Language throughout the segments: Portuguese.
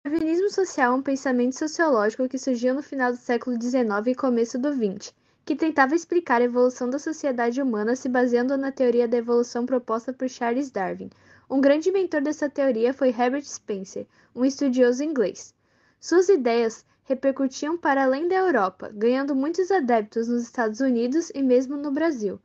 O darwinismo social é um pensamento sociológico que surgiu no final do século XIX e começo do XX, que tentava explicar a evolução da sociedade humana se baseando na teoria da evolução proposta por Charles Darwin. Um grande mentor dessa teoria foi Herbert Spencer, um estudioso inglês. Suas ideias repercutiam para além da Europa, ganhando muitos adeptos nos Estados Unidos e mesmo no Brasil.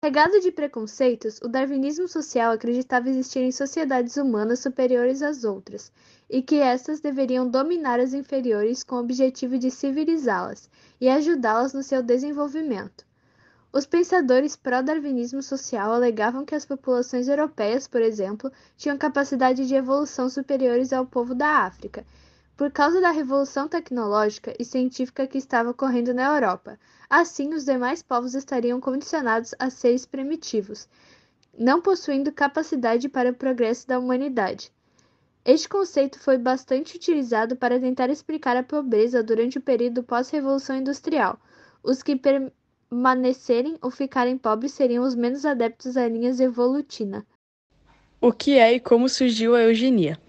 Carregado de preconceitos, o darwinismo social acreditava existirem sociedades humanas superiores às outras, e que estas deveriam dominar as inferiores com o objetivo de civilizá-las e ajudá-las no seu desenvolvimento. Os pensadores pró-darwinismo social alegavam que as populações europeias, por exemplo, tinham capacidade de evolução superiores ao povo da África, por causa da revolução tecnológica e científica que estava ocorrendo na Europa. Assim, os demais povos estariam condicionados a seres primitivos, não possuindo capacidade para o progresso da humanidade. Este conceito foi bastante utilizado para tentar explicar a pobreza durante o período pós-revolução industrial. Os que permanecerem ou ficarem pobres seriam os menos adeptos à linha evolutina. O que é e como surgiu a eugenia?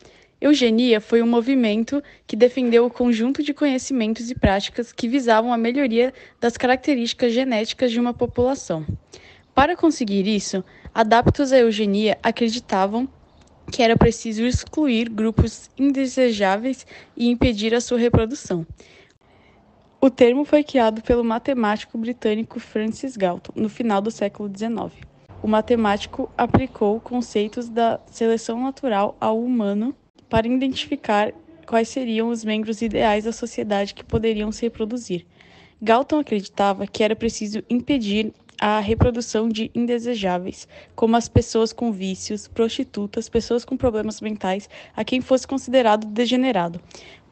Eugenia foi um movimento que defendeu o conjunto de conhecimentos e práticas que visavam a melhoria das características genéticas de uma população. Para conseguir isso, adeptos à eugenia acreditavam que era preciso excluir grupos indesejáveis e impedir a sua reprodução. O termo foi criado pelo matemático britânico Francis Galton no final do século XIX. O matemático aplicou conceitos da seleção natural ao humano para identificar quais seriam os membros ideais da sociedade que poderiam se reproduzir. Galton acreditava que era preciso impedir a reprodução de indesejáveis, como as pessoas com vícios, prostitutas, pessoas com problemas mentais, a quem fosse considerado degenerado,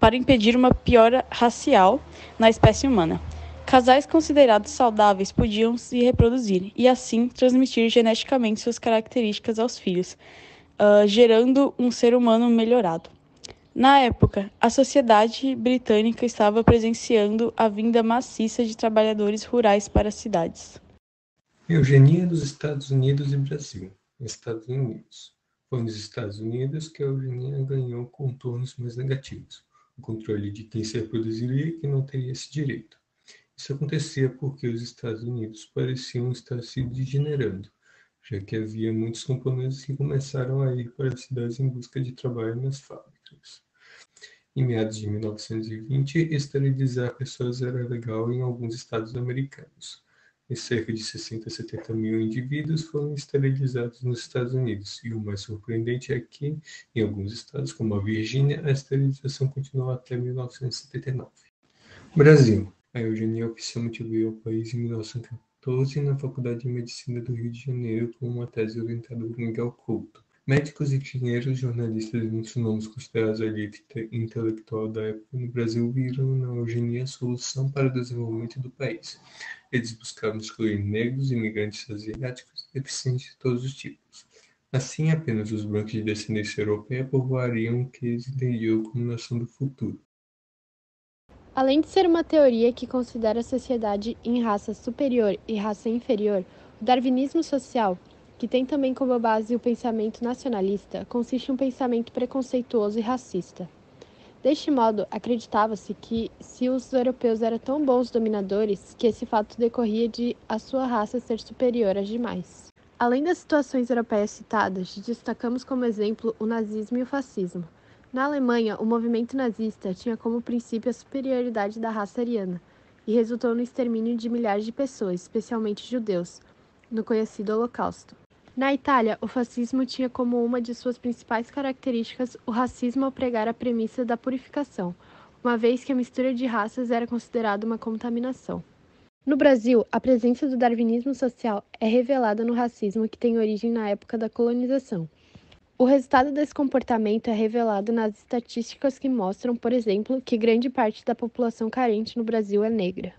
para impedir uma piora racial na espécie humana. Casais considerados saudáveis podiam se reproduzir e, assim, transmitir geneticamente suas características aos filhos, gerando um ser humano melhorado. Na época, a sociedade britânica estava presenciando a vinda maciça de trabalhadores rurais para as cidades. Eugenia dos Estados Unidos e Brasil. Estados Unidos. Foi nos Estados Unidos que a eugenia ganhou contornos mais negativos. O controle de quem se reproduziria e quem não teria esse direito. Isso acontecia porque os Estados Unidos pareciam estar se degenerando, já que havia muitos camponeses que começaram a ir para as cidades em busca de trabalho nas fábricas. Em meados de 1920, esterilizar pessoas era legal em alguns estados americanos. E cerca de 60 a 70 mil indivíduos foram esterilizados nos Estados Unidos. E o mais surpreendente é que, em alguns estados, como a Virgínia, a esterilização continuou até 1979. Brasil. A eugenia oficialmente veio ao país em 1914 na Faculdade de Medicina do Rio de Janeiro com uma tese orientada por Miguel Couto. Médicos, engenheiros, jornalistas e muitos nomes considerados a elite intelectual da época no Brasil viram na eugenia a solução para o desenvolvimento do país. Eles buscavam excluir negros, imigrantes asiáticos e deficientes de todos os tipos. Assim, apenas os brancos de descendência europeia povoariam o que eles entendiam como nação do futuro. Além de ser uma teoria que considera a sociedade em raça superior e raça inferior, o darwinismo social, que tem também como base o pensamento nacionalista, consiste em um pensamento preconceituoso e racista. Deste modo, acreditava-se que, se os europeus eram tão bons dominadores, que esse fato decorria de a sua raça ser superior às demais. Além das situações europeias citadas, destacamos como exemplo o nazismo e o fascismo. Na Alemanha, o movimento nazista tinha como princípio a superioridade da raça ariana, e resultou no extermínio de milhares de pessoas, especialmente judeus, no conhecido Holocausto. Na Itália, o fascismo tinha como uma de suas principais características o racismo ao pregar a premissa da purificação, uma vez que a mistura de raças era considerada uma contaminação. No Brasil, a presença do darwinismo social é revelada no racismo que tem origem na época da colonização. O resultado desse comportamento é revelado nas estatísticas que mostram, por exemplo, que grande parte da população carente no Brasil é negra.